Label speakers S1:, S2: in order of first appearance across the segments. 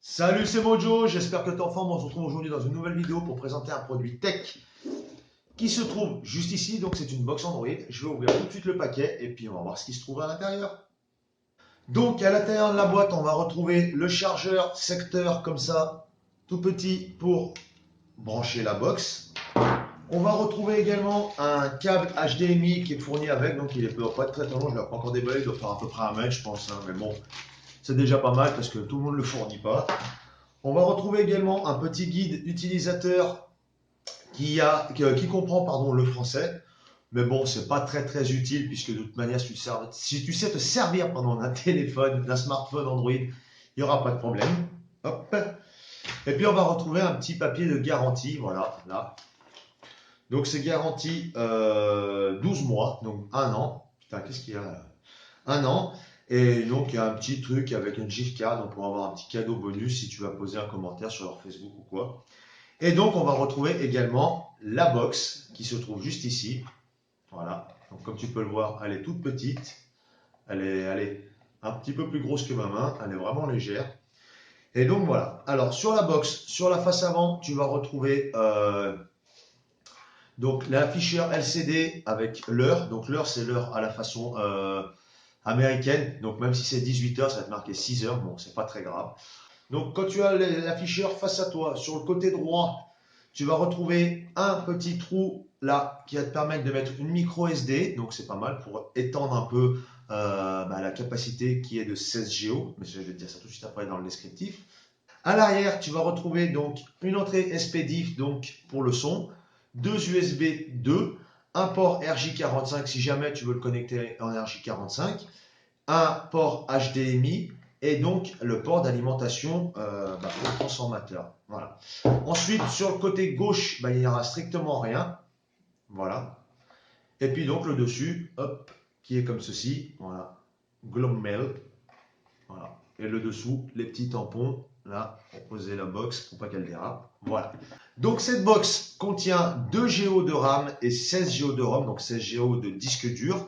S1: Salut, c'est Mojo, j'espère que t'es en forme. On se retrouve aujourd'hui dans une nouvelle vidéo pour présenter un produit tech qui se trouve juste ici. Donc c'est une box Android. Je vais ouvrir tout de suite le paquet et puis on va voir ce qui se trouve à l'intérieur. Donc à l'intérieur de la boîte, on va retrouver le chargeur secteur comme ça, tout petit pour brancher la box. On va retrouver également un câble HDMI qui est fourni avec, donc il est pas très long, je ne l'ai pas encore déballé, il doit faire à peu près un mètre je pense, hein, mais bon, c'est déjà pas mal parce que tout le monde ne le fournit pas. On va retrouver également un petit guide utilisateur qui comprend le français. Mais bon, c'est pas très utile puisque de toute manière, si tu sais te servir d'un téléphone, d'un smartphone Android, il n'y aura pas de problème. Hop. Et puis on va retrouver un petit papier de garantie, voilà, là. Donc c'est garanti 12 mois, donc un an. Putain, qu'est-ce qu'il y a là? Un an. Et donc il y a un petit truc avec une gift card, donc pour avoir un petit cadeau bonus si tu vas poser un commentaire sur leur Facebook ou quoi. Et donc on va retrouver également la box qui se trouve juste ici. Voilà. Donc comme tu peux le voir, elle est toute petite. Elle est un petit peu plus grosse que ma main. Elle est vraiment légère. Et donc voilà. Alors sur la box, sur la face avant, tu vas retrouver donc l'afficheur LCD avec l'heure. Donc l'heure, c'est l'heure à la façon américaine. Donc même si c'est 18 heures, ça va te marquer 6 heures. Bon, c'est pas très grave. Donc quand tu as l'afficheur face à toi, sur le côté droit, tu vas retrouver un petit trou là qui va te permettre de mettre une micro SD. Donc c'est pas mal pour étendre un peu la capacité qui est de 16 Go. Mais je vais te dire ça tout de suite après dans le descriptif. À l'arrière, tu vas retrouver donc une entrée SPDIF donc pour le son, deux USB 2, un port RJ45 si jamais tu veux le connecter en RJ45, un port HDMI et donc le port d'alimentation pour le transformateur. Voilà. Ensuite, sur le côté gauche, il n'y aura strictement rien. Voilà. Et puis donc le dessus, hop, qui est comme ceci. Voilà. Globe Mail. Voilà. Et le dessous, les petits tampons, là, pour poser la box pour pas qu'elle dérape. Voilà. Donc cette box contient 2 Go de RAM et 16 Go de ROM, donc 16 Go de disque dur.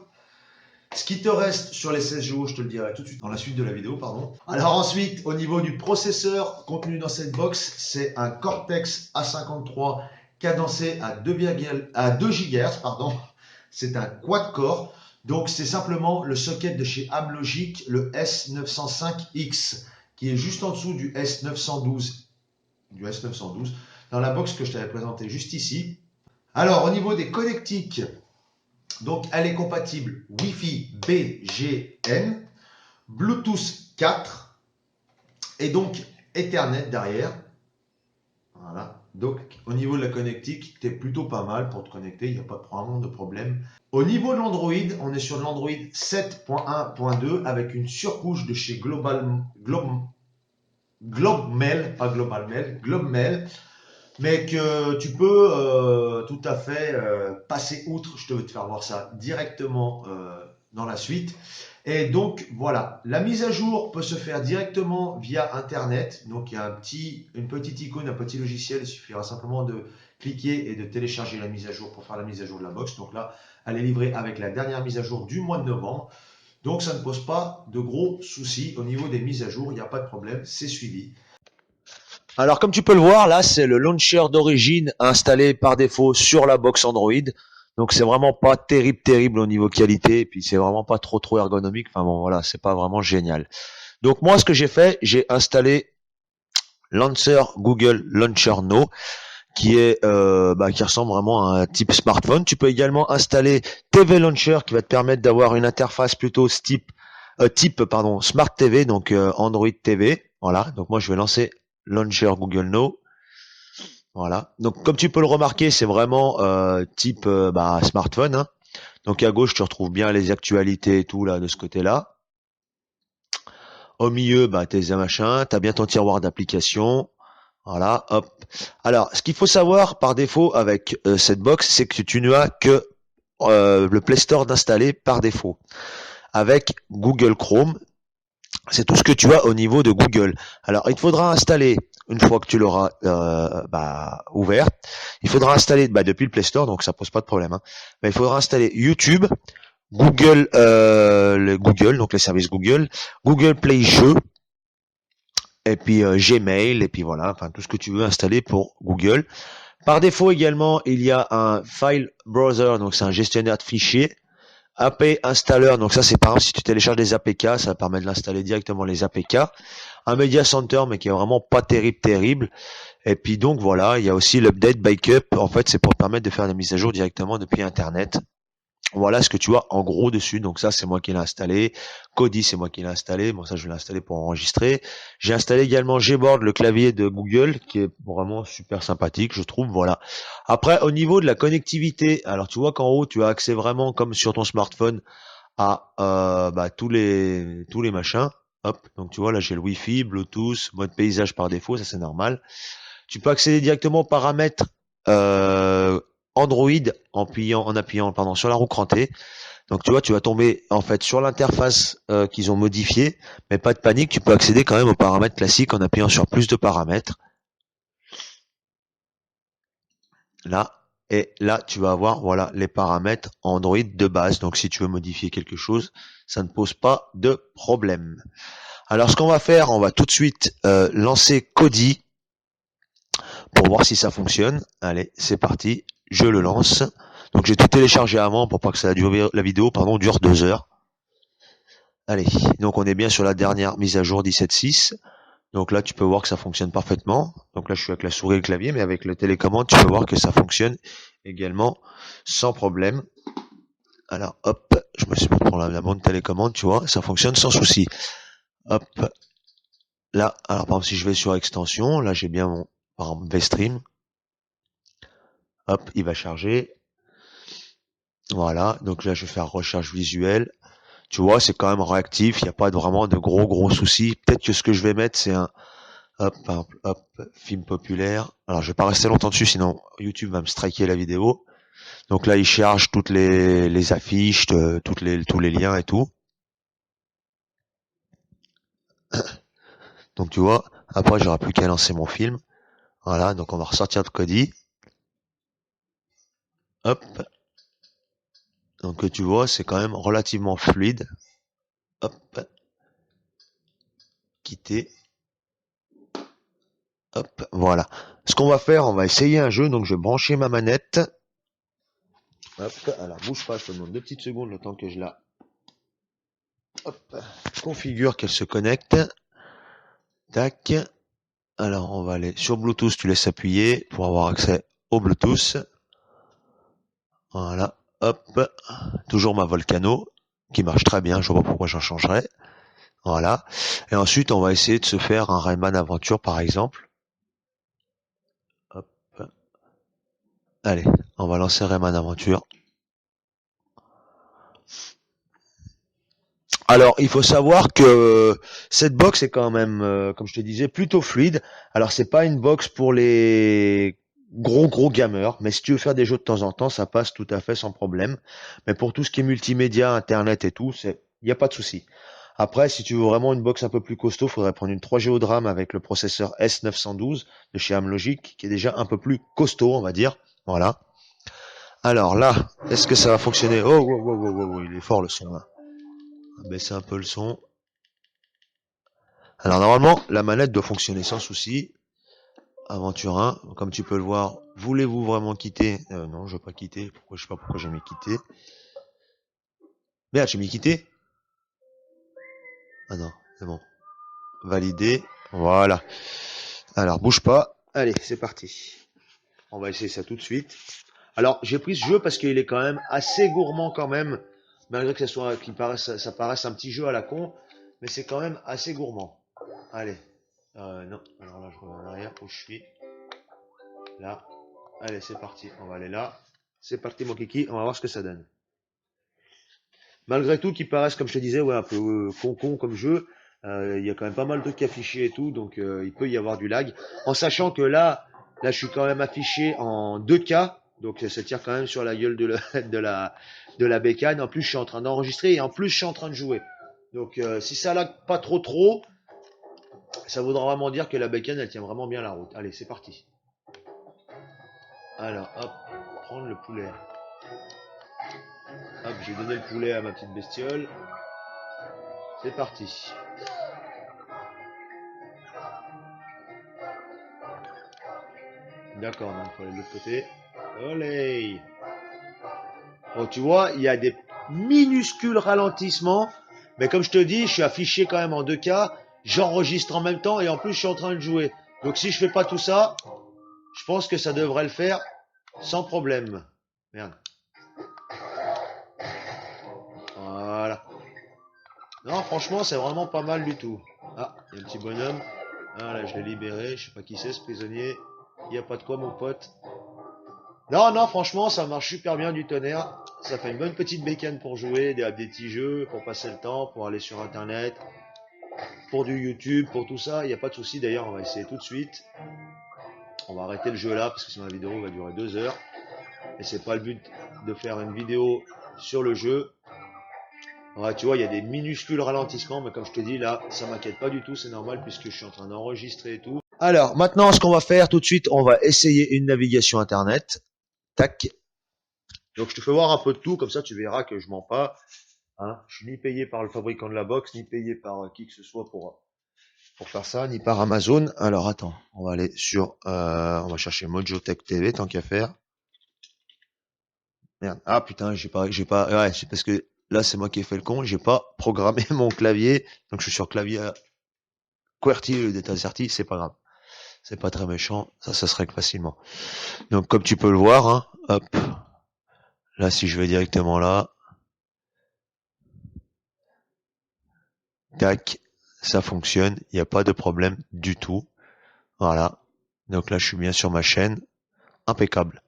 S1: Ce qui te reste sur les 16 Go, je te le dirai tout de suite dans la suite de la vidéo, pardon. Alors ensuite, au niveau du processeur contenu dans cette box, c'est un Cortex A53 cadencé à 2 GHz, pardon. C'est un quad-core. Donc c'est simplement le socket de chez Amlogic, le S905X, qui est juste en dessous du S912. Dans la box que je t'avais présentée juste ici. Alors au niveau des connectiques, donc elle est compatible Wi-Fi BGN, Bluetooth 4 et donc Ethernet derrière. Voilà. Donc au niveau de la connectique, tu es plutôt pas mal pour te connecter, il n'y a pas vraiment de problème. Au niveau de l'Android, on est sur l'Android 7.1.2 avec une surcouche de chez GlobeMail, pas GlobalMail, GlobeMail, mais que tu peux tout à fait passer outre. Je vais te faire voir ça directement dans la suite. Et donc voilà, la mise à jour peut se faire directement via Internet. Donc il y a une petite icône, un petit logiciel. Il suffira simplement de cliquer et de télécharger la mise à jour pour faire la mise à jour de la box. Donc là, elle est livrée avec la dernière mise à jour du mois de novembre. Donc ça ne pose pas de gros soucis au niveau des mises à jour. Il n'y a pas de problème, c'est suivi. Alors comme tu peux le voir, là c'est le launcher d'origine installé par défaut sur la box Android. Donc c'est vraiment pas terrible au niveau qualité, et puis c'est vraiment pas trop ergonomique. Enfin bon voilà, c'est pas vraiment génial. Donc moi ce que j'ai fait, j'ai installé Launcher Google Launcher No, qui ressemble vraiment à un type smartphone. Tu peux également installer TV Launcher qui va te permettre d'avoir une interface plutôt type Smart TV, donc Android TV. Voilà, donc moi je vais lancer Launcher Google No. Voilà. Donc comme tu peux le remarquer, c'est vraiment type smartphone, hein. Donc à gauche, tu retrouves bien les actualités et tout là de ce côté-là. Au milieu, tes machins, tu as bien ton tiroir d'applications. Voilà, hop. Alors, ce qu'il faut savoir par défaut avec cette box, c'est que tu n'as que le Play Store d'installer par défaut. Avec Google Chrome, c'est tout ce que tu as au niveau de Google. Alors, il te faudra installer, une fois que tu l'auras ouvert, il faudra installer depuis le Play Store, donc ça pose pas de problème, hein. Mais il faudra installer YouTube, Google, donc les services Google, Google Play Jeux, et puis Gmail, et puis voilà, enfin tout ce que tu veux installer pour Google. Par défaut également, il y a un File Browser, donc c'est un gestionnaire de fichiers. AP Installer, donc ça c'est par exemple si tu télécharges des APK, ça permet de l'installer directement les APK. Un Media Center, mais qui est vraiment pas terrible. Et puis donc voilà, il y a aussi l'Update Backup, en fait c'est pour permettre de faire des mises à jour directement depuis Internet. Voilà ce que tu vois en gros dessus. Donc ça, c'est moi qui l'ai installé. Kodi, c'est moi qui l'ai installé. Bon, ça, je vais l'installer pour enregistrer. J'ai installé également Gboard, le clavier de Google, qui est vraiment super sympathique, je trouve. Voilà. Après, au niveau de la connectivité, alors tu vois qu'en haut, tu as accès vraiment comme sur ton smartphone à tous les machins. Hop. Donc tu vois, là, j'ai le Wi-Fi, Bluetooth, mode paysage par défaut, ça c'est normal. Tu peux accéder directement aux paramètres euh, Android en appuyant pardon, sur la roue crantée. Donc tu vois, tu vas tomber en fait sur l'interface qu'ils ont modifiée, mais pas de panique, tu peux accéder quand même aux paramètres classiques en appuyant sur plus de paramètres. Là, et là, tu vas avoir voilà les paramètres Android de base. Donc si tu veux modifier quelque chose, ça ne pose pas de problème. Alors ce qu'on va faire, on va tout de suite lancer Kodi pour voir si ça fonctionne. Allez, c'est parti, je le lance. Donc j'ai tout téléchargé avant pour pas que la vidéo dure 2 heures. Allez, donc on est bien sur la dernière mise à jour 17.6. Donc là, tu peux voir que ça fonctionne parfaitement. Donc là, je suis avec la souris et le clavier, mais avec le télécommande, tu peux voir que ça fonctionne également sans problème. Alors, hop, je me suis mis pour la bonne télécommande, tu vois, ça fonctionne sans souci. Hop, là, alors par exemple, si je vais sur extension, là, j'ai bien mon, par exemple, VStream. Hop, il va charger. Voilà, donc là, je vais faire recherche visuelle. Tu vois, c'est quand même réactif, il n'y a pas vraiment de gros soucis. Peut-être que ce que je vais mettre, c'est un hop, hop, film populaire. Alors, je vais pas rester longtemps dessus, sinon YouTube va me striker la vidéo. Donc là, il charge toutes les affiches, tous les liens et tout. Donc tu vois, après, j'aurai plus qu'à lancer mon film. Voilà, donc on va ressortir de Kodi. Hop. Donc tu vois, c'est quand même relativement fluide. Hop. Quitter. Hop. Voilà. Ce qu'on va faire, on va essayer un jeu. Donc je vais brancher ma manette. Hop. Alors bouge pas, je te demande 2 petites secondes le temps que je la hop, configure qu'elle se connecte. Tac. Alors, on va aller sur Bluetooth, tu laisses appuyer pour avoir accès au Bluetooth. Voilà, hop, toujours ma Volcano, qui marche très bien, je vois pas pourquoi j'en changerais. Voilà. Et ensuite, on va essayer de se faire un Rayman Aventure, par exemple. Hop. Allez, on va lancer Rayman Aventure. Alors, il faut savoir que cette box est quand même, comme je te disais, plutôt fluide. Alors, c'est pas une box pour les gros gamers, mais si tu veux faire des jeux de temps en temps, ça passe tout à fait sans problème. Mais pour tout ce qui est multimédia, internet et tout, il n'y a pas de souci. Après, si tu veux vraiment une box un peu plus costaud, il faudrait prendre une 3Go de RAM avec le processeur S912 de chez Amlogic, qui est déjà un peu plus costaud, on va dire. Voilà. Alors là, est-ce que ça va fonctionner? Oh, wow, il est fort le son là. On va baisser un peu le son. Alors normalement, la manette doit fonctionner sans souci. Aventure 1, comme tu peux le voir, voulez-vous vraiment quitter? Non, je veux pas quitter. Pourquoi je sais pas pourquoi j'ai mis quitter. Merde, j'ai mis quitter. Ah non, c'est bon. Valider. Voilà. Alors bouge pas. Allez, c'est parti. On va essayer ça tout de suite. Alors j'ai pris ce jeu parce qu'il est quand même assez gourmand quand même, malgré que ça paraisse un petit jeu à la con, mais c'est quand même assez gourmand. Allez. Non, alors là je reviens en arrière où je suis. Là. Allez, c'est parti. On va aller là. C'est parti, mon kiki. On va voir ce que ça donne. Malgré tout, qui paraissent, comme je te disais, ouais, un peu con comme jeu, il y a quand même pas mal de trucs affichés et tout, donc il peut y avoir du lag. En sachant que là, je suis quand même affiché en 2K, donc ça tire quand même sur la gueule de la bécane. En plus, je suis en train d'enregistrer et en plus, je suis en train de jouer. Donc, si ça lag pas trop, ça voudra vraiment dire que la bécane, elle tient vraiment bien la route. Allez, c'est parti. Alors, hop, prendre le poulet. Hop, j'ai donné le poulet à ma petite bestiole. C'est parti. D'accord, donc il faut aller de l'autre côté. Olé. Bon, tu vois, il y a des minuscules ralentissements, mais comme je te dis, je suis affiché quand même en 2K, j'enregistre en même temps et en plus je suis en train de jouer. Donc si je fais pas tout ça, je pense que ça devrait le faire sans problème. Merde. Voilà. Non, franchement, c'est vraiment pas mal du tout. Ah, il y a un petit bonhomme. Ah là, je l'ai libéré. Je sais pas qui c'est ce prisonnier. Il n'y a pas de quoi, mon pote. Non, non, franchement, ça marche super bien du tonnerre. Ça fait une bonne petite bécane pour jouer, des petits jeux, pour passer le temps, pour aller sur Internet, pour du YouTube, pour tout ça. Il n'y a pas de souci. D'ailleurs, on va essayer tout de suite. On va arrêter le jeu là parce que sinon la vidéo va durer 2 heures. Et c'est pas le but de faire une vidéo sur le jeu. Ouais, tu vois, il y a des minuscules ralentissements, mais comme je te dis là, ça m'inquiète pas du tout, c'est normal puisque je suis en train d'enregistrer et tout. Alors, maintenant, ce qu'on va faire tout de suite, on va essayer une navigation Internet. Tac. Donc, je te fais voir un peu de tout, comme ça, tu verras que je mens pas. Hein. Je suis ni payé par le fabricant de la box, ni payé par qui que ce soit pour faire ça, ni par Amazon. Alors, attends, on va aller sur, on va chercher Mojotech TV, tant qu'à faire. Merde. Ah putain, ouais, c'est parce que là, c'est moi qui ai fait le con, j'ai pas programmé mon clavier, donc je suis sur clavier QWERTY au lieu d'être AZERTY, c'est pas grave. C'est pas très méchant, ça se règle facilement. Donc comme tu peux le voir, hein, hop, là si je vais directement là, tac, ça fonctionne, il n'y a pas de problème du tout. Voilà. Donc là je suis bien sur ma chaîne, impeccable.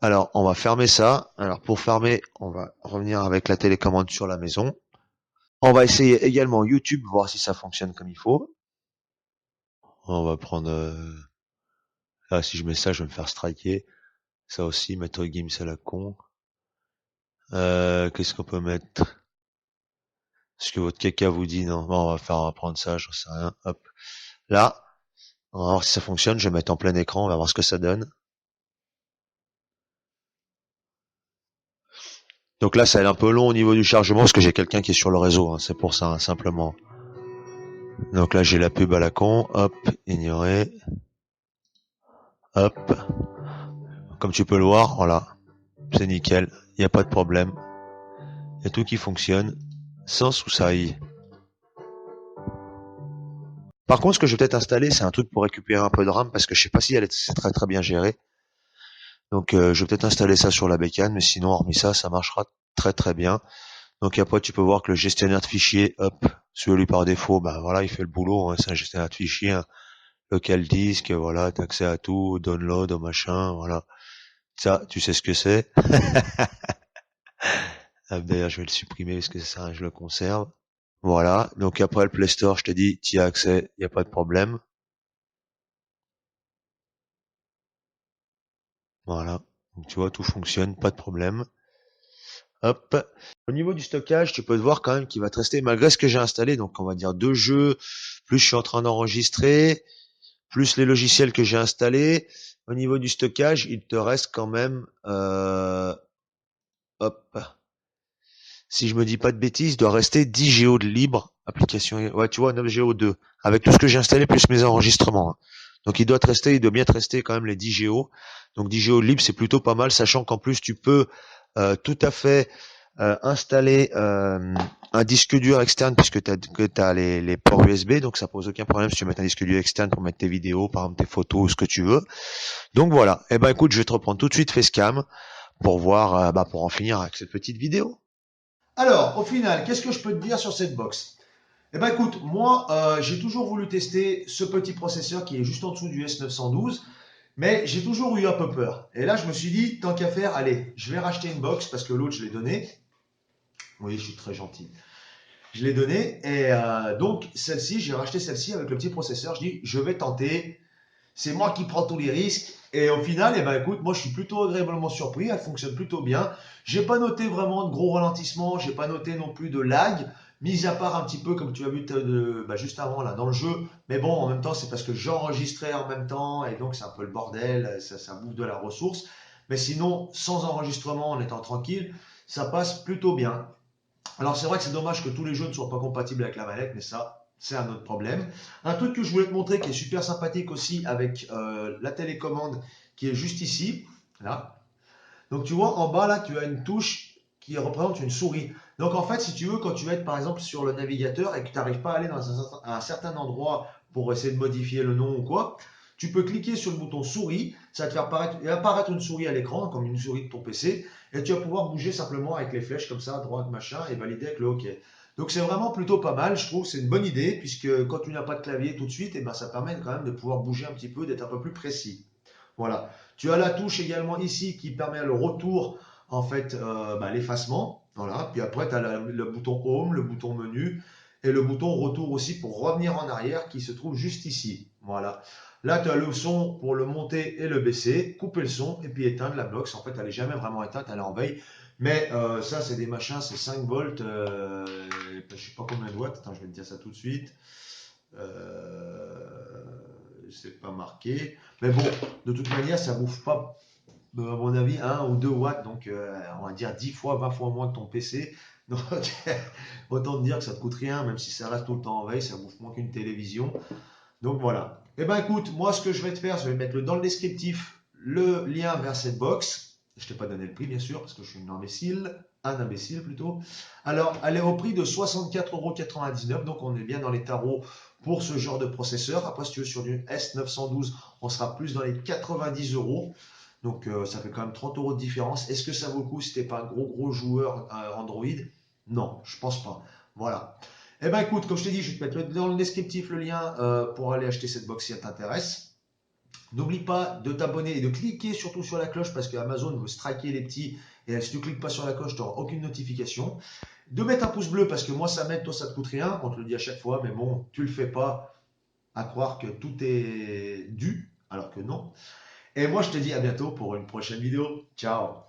S1: Alors on va fermer ça. Alors pour fermer, on va revenir avec la télécommande sur la maison. On va essayer également YouTube, voir si ça fonctionne comme il faut. On va prendre... Là si je mets ça, je vais me faire striker. Ça aussi, mettre Gims à la con. Qu'est-ce qu'on peut mettre? Ce que votre caca vous dit, non. Bon, on va prendre ça, j'en sais rien. Hop. Là, on va voir si ça fonctionne. Je vais mettre en plein écran, on va voir ce que ça donne. Donc là, ça est un peu long au niveau du chargement parce que j'ai quelqu'un qui est sur le réseau. Hein, c'est pour ça, hein, simplement. Donc là, j'ai la pub à la con. Hop, ignorer. Hop. Comme tu peux le voir, voilà. C'est nickel. Il n'y a pas de problème. Il y a tout qui fonctionne. Sans souci. Par contre, ce que je vais peut-être installer, c'est un truc pour récupérer un peu de RAM parce que je sais pas si c'est très très bien géré. Donc je vais peut-être installer ça sur la bécane, mais sinon hormis ça, ça marchera très très bien. Donc après tu peux voir que le gestionnaire de fichiers, hop, celui par défaut, ben voilà, il fait le boulot, hein, c'est un gestionnaire de fichiers, hein, local disque, voilà, t'as accès à tout, download, au machin, voilà. Ça, tu sais ce que c'est. D'ailleurs, je vais le supprimer parce que ça, je le conserve. Voilà. Donc après le Play Store, je te dis, tu y as accès, il n'y a pas de problème. Voilà. Donc tu vois, tout fonctionne, pas de problème. Hop. Au niveau du stockage, tu peux te voir quand même qu'il va te rester, malgré ce que j'ai installé, donc on va dire 2 jeux, plus je suis en train d'enregistrer, plus les logiciels que j'ai installés. Au niveau du stockage, il te reste quand même, hop, si je me dis pas de bêtises, il doit rester 10 Go de libre, application, ouais, tu vois, 9 Go 2, avec tout ce que j'ai installé plus mes enregistrements. Hein. Donc il doit bien te rester quand même les 10 Go. Donc 10 Go de libre, c'est plutôt pas mal, sachant qu'en plus tu peux tout à fait installer un disque dur externe puisque tu as les ports USB, donc ça pose aucun problème si tu mets un disque dur externe pour mettre tes vidéos, par exemple tes photos ou ce que tu veux. Donc voilà, et ben écoute, je vais te reprendre tout de suite Facecam pour voir, pour en finir avec cette petite vidéo. Alors, au final, qu'est-ce que je peux te dire sur cette box? Eh ben écoute, moi j'ai toujours voulu tester ce petit processeur qui est juste en dessous du S912, mais j'ai toujours eu un peu peur. Et là je me suis dit, tant qu'à faire, allez, je vais racheter une box parce que l'autre je l'ai donné. Oui, je suis très gentil. Je l'ai donné et donc celle-ci, j'ai racheté celle-ci avec le petit processeur. Je dis, je vais tenter. C'est moi qui prends tous les risques. Et au final, eh ben écoute, moi je suis plutôt agréablement surpris. Elle fonctionne plutôt bien. J'ai pas noté vraiment de gros ralentissements. J'ai pas noté non plus de lag. Mis à part un petit peu comme tu as vu juste avant là dans le jeu. Mais bon, en même temps, c'est parce que j'enregistrais en même temps et donc c'est un peu le bordel. Ça bouffe de la ressource. Mais sinon, sans enregistrement, en étant tranquille, ça passe plutôt bien. Alors c'est vrai que c'est dommage que tous les jeux ne soient pas compatibles avec la manette, mais ça, c'est un autre problème. Un truc que je voulais te montrer qui est super sympathique aussi avec la télécommande qui est juste ici, là. Donc tu vois, en bas là, tu as une touche qui représente une souris. Donc en fait, si tu veux, quand tu vas être par exemple sur le navigateur et que tu n'arrives pas à aller dans un certain endroit pour essayer de modifier le nom ou quoi, tu peux cliquer sur le bouton souris, ça va te faire apparaître une souris à l'écran, comme une souris de ton PC, et tu vas pouvoir bouger simplement avec les flèches comme ça, à droite, machin, et valider avec le OK. Donc c'est vraiment plutôt pas mal, je trouve, c'est une bonne idée, puisque quand tu n'as pas de clavier tout de suite, et ben, ça permet quand même de pouvoir bouger un petit peu, d'être un peu plus précis. Voilà. Tu as la touche également ici qui permet le retour, en fait, l'effacement. Voilà. Puis après, tu as le bouton Home, le bouton Menu et le bouton Retour aussi pour revenir en arrière qui se trouve juste ici. Voilà. Là, tu as le son pour le monter et le baisser, couper le son et puis éteindre la box. En fait, elle n'est jamais vraiment éteinte, elle est en veille. Mais ça, c'est des machins, c'est 5 volts, je sais pas combien de watts. Attends, je vais te dire ça tout de suite. C'est pas marqué. Mais bon, de toute manière, ça bouffe pas, à mon avis, 1 ou 2 watts. Donc, on va dire 10 fois, 20 fois moins que ton PC. Donc, autant te dire que ça te coûte rien, même si ça reste tout le temps en veille, ça bouffe moins qu'une télévision. Donc voilà. Eh ben écoute, moi ce que je vais te faire, je vais mettre dans le descriptif le lien vers cette box. Je t'ai pas donné le prix bien sûr, parce que je suis un imbécile plutôt. Alors, elle est au prix de 64,99 €, donc on est bien dans les tarots pour ce genre de processeur. Après, si tu veux sur du S912, on sera plus dans les 90 euros. Donc ça fait quand même 30 € de différence. Est-ce que ça vaut le coup si t'es pas un gros joueur Android? Non, je pense pas. Voilà. Eh ben écoute, comme je t'ai dit, je vais te mettre dans le descriptif le lien pour aller acheter cette box si elle t'intéresse. N'oublie pas de t'abonner et de cliquer surtout sur la cloche parce que Amazon veut striker les petits et si tu ne cliques pas sur la cloche, tu n'auras aucune notification. De mettre un pouce bleu parce que moi ça m'aide, toi ça te coûte rien, on te le dit à chaque fois, mais bon, tu le fais pas à croire que tout est dû, alors que non. Et moi je te dis à bientôt pour une prochaine vidéo. Ciao!